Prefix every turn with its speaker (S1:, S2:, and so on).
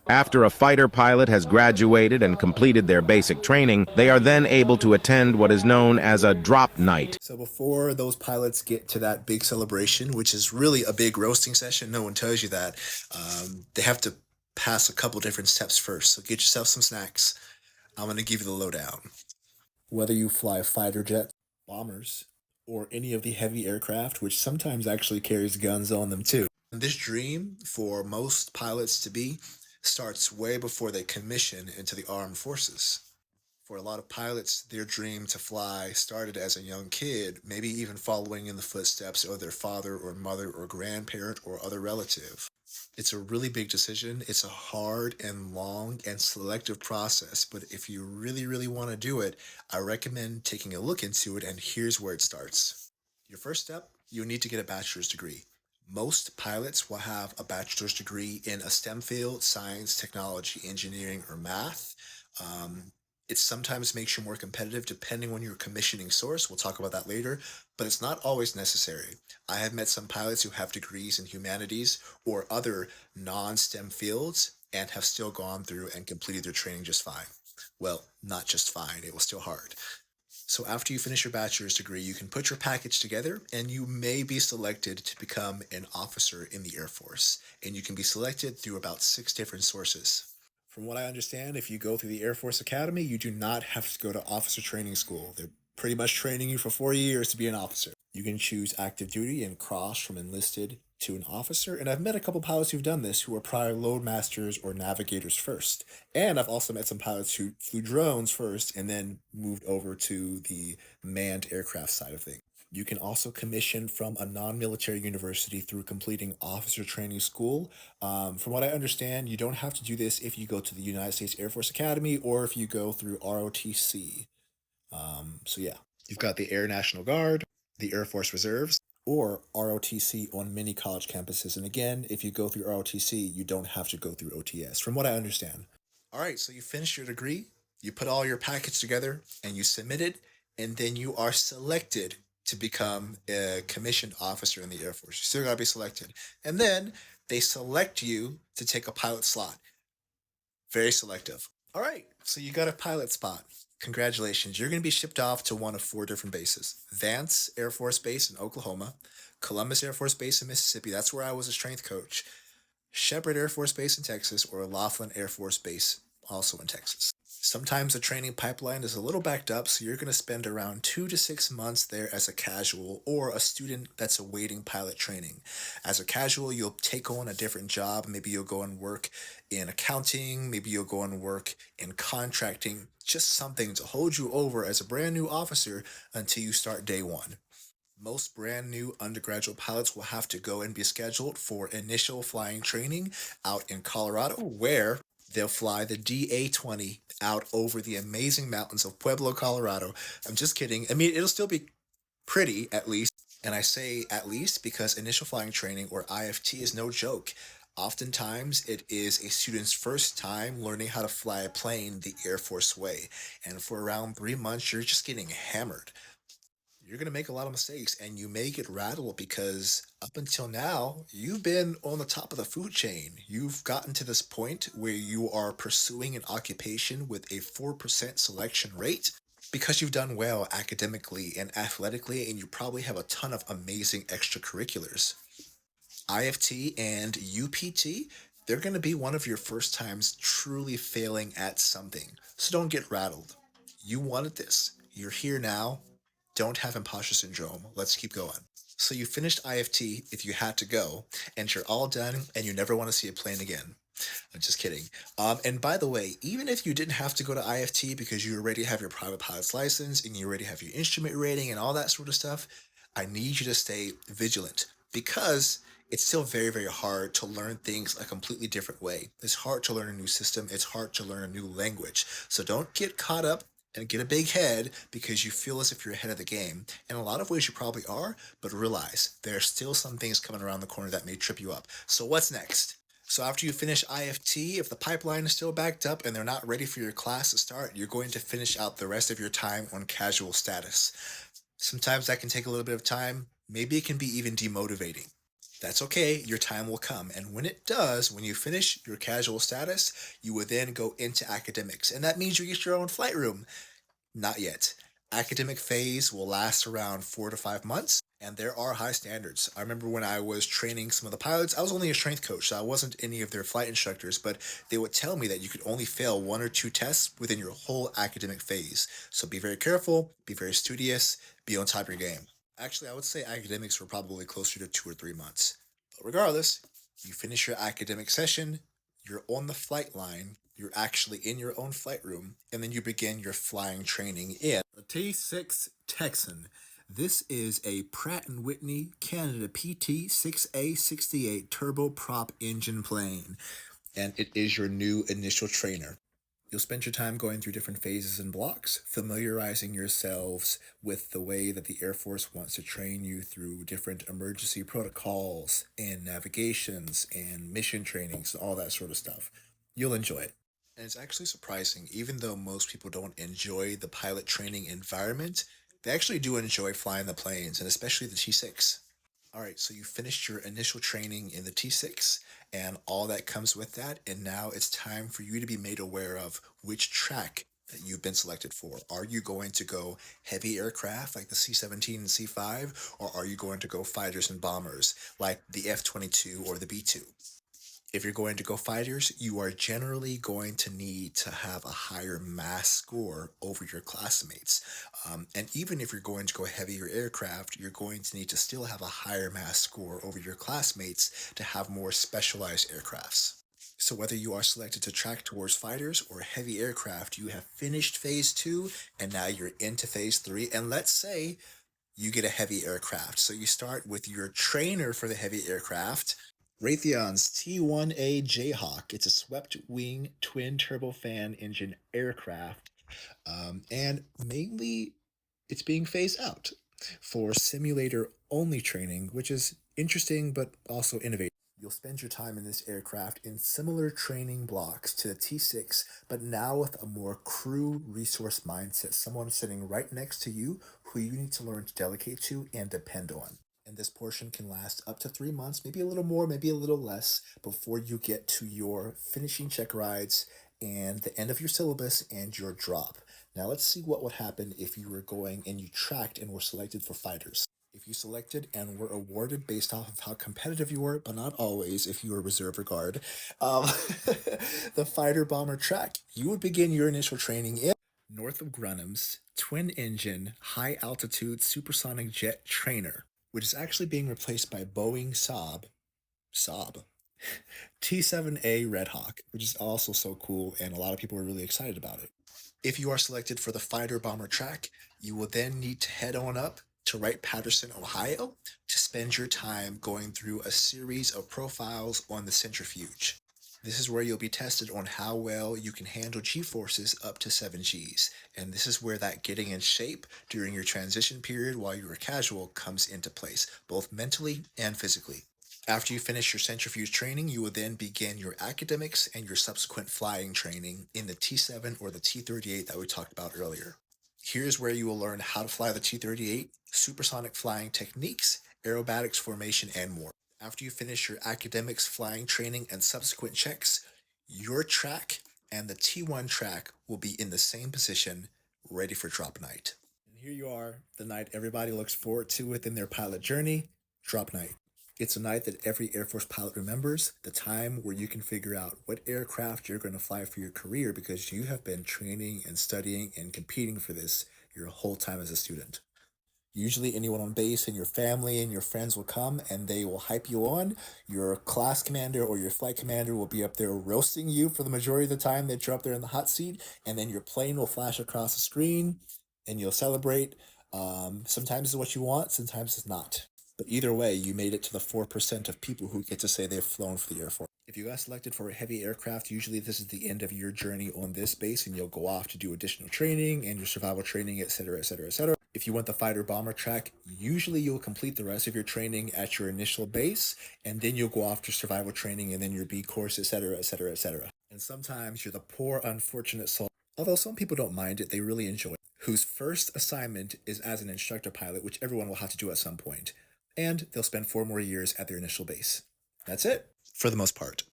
S1: After a fighter pilot has graduated and completed their basic training, they are then able to attend what is known as a drop night.
S2: So before those pilots get to that big celebration, which is really a big roasting session, no one tells you that, they have to pass a couple different steps first. So get yourself some snacks. I'm going to give you the lowdown. Whether you fly fighter jets, bombers, or any of the heavy aircraft, which sometimes actually carries guns on them too. This dream for most pilots to be starts way before they commission into the armed forces. For a lot of pilots, their dream to fly started as a young kid, maybe even following in the footsteps of their father or mother or grandparent or other relative. It's a really big decision. It's a hard and long and selective process, but if you really, really want to do it, I recommend taking a look into it, and here's where it starts. Your first step, you need to get a bachelor's degree. Most pilots will have a bachelor's degree in a STEM field, science, technology, engineering, or math. Um, it sometimes makes you more competitive depending on your commissioning source. We'll talk about that later, but it's not always necessary. I have met some pilots who have degrees in humanities or other non STEM fields and have still gone through and completed their training just fine. Well, not just fine, it was still hard. So after you finish your bachelor's degree, you can put your package together and you may be selected to become an officer in the Air Force. And you can be selected through about 6 different sources. From what I understand, if you go through the Air Force Academy, you do not have to go to officer training school. They're pretty much training you for 4 years to be an officer. You can choose active duty and cross from enlisted to an officer. And I've met a couple pilots who've done this who were prior loadmasters or navigators first. And I've also met some pilots who flew drones first and then moved over to the manned aircraft side of things. You can also commission from a non military university through completing officer training school. From what I understand, you don't have to do this if you go to the United States Air Force Academy or if you go through ROTC. So, yeah, you've got the Air National Guard, the Air Force Reserves, or ROTC on many college campuses. And again, if you go through ROTC, you don't have to go through OTS, from what I understand. All right, so you finish your degree, you put all your package together, and you submit it, and then you are selected to become a commissioned officer in the Air Force. You still got to be selected. And then they select you to take a pilot slot. Very selective. All right, so you got a pilot spot. Congratulations. You're going to be shipped off to one of 4 different bases: Vance Air Force Base in Oklahoma, Columbus Air Force Base in Mississippi. That's where I was a strength coach. Shepherd Air Force Base in Texas, or Laughlin Air Force Base, also in Texas. Sometimes the training pipeline is a little backed up, so you're going to spend around 2 to 6 months there as a casual or a student that's awaiting pilot training. As a casual, you'll take on a different job. Maybe you'll go and work in accounting, maybe you'll go and work in contracting, just something to hold you over as a brand new officer until you start day one. Most brand new undergraduate pilots will have to go and be scheduled for initial flying training out in Colorado, where they'll fly the DA-20 out over the amazing mountains of Pueblo, Colorado. I'm just kidding. I mean, it'll still be pretty, at least. And I say at least because initial flying training, or IFT, is no joke. Oftentimes, it is a student's first time learning how to fly a plane the Air Force way. And for around 3 months, you're just getting hammered. You're going to make a lot of mistakes and you may get rattled because up until now, you've been on the top of the food chain. You've gotten to this point where you are pursuing an occupation with a 4% selection rate because you've done well academically and athletically, and you probably have a ton of amazing extracurriculars. IFT and UPT, they're going to be one of your first times truly failing at something. So don't get rattled. You wanted this. You're here now. Don't have imposter syndrome. Let's keep going. So you finished IFT if you had to go, and you're all done, and you never want to see a plane again. I'm just kidding. And by the way, even if you didn't have to go to IFT because you already have your private pilot's license and you already have your instrument rating and all that sort of stuff, I need you to stay vigilant because it's still very, very hard to learn things a completely different way. It's hard to learn a new system. It's hard to learn a new language. So don't get caught up and get a big head because you feel as if you're ahead of the game. In a lot of ways, you probably are, but realize there are still some things coming around the corner that may trip you up. So what's next? So after you finish IFT, if the pipeline is still backed up and they're not ready for your class to start, you're going to finish out the rest of your time on casual status. Sometimes that can take a little bit of time. Maybe it can be even demotivating. That's okay, your time will come. And when it does, when you finish your casual status, you will then go into academics. And that means you get your own flight room. Not yet. Academic phase will last around 4 to 5 months, and there are high standards. I remember when I was training some of the pilots, I was only a strength coach, so I wasn't any of their flight instructors, but they would tell me that you could only fail 1 or 2 tests within your whole academic phase. So be very careful, be very studious, be on top of your game. Actually, I would say academics were probably closer to 2 or 3 months. But regardless, you finish your academic session, you're on the flight line, you're actually in your own flight room, and then you begin your flying training in the T6 Texan. This is a Pratt& Whitney Canada PT 6A68 turboprop engine plane, and it is your new initial trainer. You'll spend your time going through different phases and blocks, familiarizing yourselves with the way that the Air Force wants to train you through different emergency protocols and navigations and mission trainings, all that sort of stuff. You'll enjoy it. And it's actually surprising, even though most people don't enjoy the pilot training environment, they actually do enjoy flying the planes, and especially the T6. All right, so you finished your initial training in the T6 and all that comes with that, and now it's time for you to be made aware of which track that you've been selected for. Are you going to go heavy aircraft like the C-17 and C-5, or are you going to go fighters and bombers like the F-22 or the B-2? If you're going to go fighters, you are generally going to need to have a higher mass score over your classmates. And even if you're going to go heavier aircraft, you're going to need to still have a higher mass score over your classmates to have more specialized aircrafts. So whether you are selected to track towards fighters or heavy aircraft, you have finished phase 2 and now you're into phase 3. And let's say you get a heavy aircraft. So you start with your trainer for the heavy aircraft, Raytheon's T-1A Jayhawk. It's a swept wing twin turbofan engine aircraft, and mainly it's being phased out for simulator only training, which is interesting but also innovative. You'll spend your time in this aircraft in similar training blocks to the T6, but now with a more crew resource mindset, someone sitting right next to you who you need to learn to delegate to and depend on. And this portion can last up to 3 months, maybe a little more, maybe a little less, before you get to your finishing check rides and the end of your syllabus and your drop. Now let's see what would happen if you were going and you tracked and were selected for fighters. If you selected and were awarded based off of how competitive you were, but not always if you were reserve or guard, um, the fighter bomber track, you would begin your initial training in Northrop Grumman's twin engine high altitude supersonic jet trainer, which is actually being replaced by Boeing Saab T-7A Red Hawk, which is also so cool, and a lot of people are really excited about it. If you are selected for the fighter bomber track, you will then need to head on up to Wright-Patterson, Ohio, to spend your time going through a series of profiles on the centrifuge. This is where you'll be tested on how well you can handle G-forces up to 7 Gs, and this is where that getting in shape during your transition period while you're a casual comes into place, both mentally and physically. After you finish your centrifuge training, you will then begin your academics and your subsequent flying training in the T-7 or the T-38 that we talked about earlier. Here's where you will learn how to fly the T-38, supersonic flying techniques, aerobatics formation, and more. After you finish your academics, flying training, and subsequent checks, your track and the T1 track will be in the same position, ready for drop night. And here you are, the night everybody looks forward to within their pilot journey, drop night. It's a night that every Air Force pilot remembers, the time where you can figure out what aircraft you're going to fly for your career because you have been training and studying and competing for this your whole time as a student. Usually anyone on base and your family and your friends will come and they will hype you on. Your class commander or your flight commander will be up there roasting you for the majority of the time that you're up there in the hot seat, and then your plane will flash across the screen and you'll celebrate. Sometimes it's what you want, sometimes it's not. But either way, you made it to the 4% of people who get to say they've flown for the Air Force. If you got selected for a heavy aircraft, usually this is the end of your journey on this base, and you'll go off to do additional training and your survival training, etc., etc., etc. If you want the fighter bomber track, usually you'll complete the rest of your training at your initial base, and then you'll go off to survival training and then your B course, etc., etc., etc. And sometimes you're the poor, unfortunate soul, although some people don't mind it, they really enjoy it, whose first assignment is as an instructor pilot, which everyone will have to do at some point. and they'll spend 4 more years at their initial base. That's it, for the most part.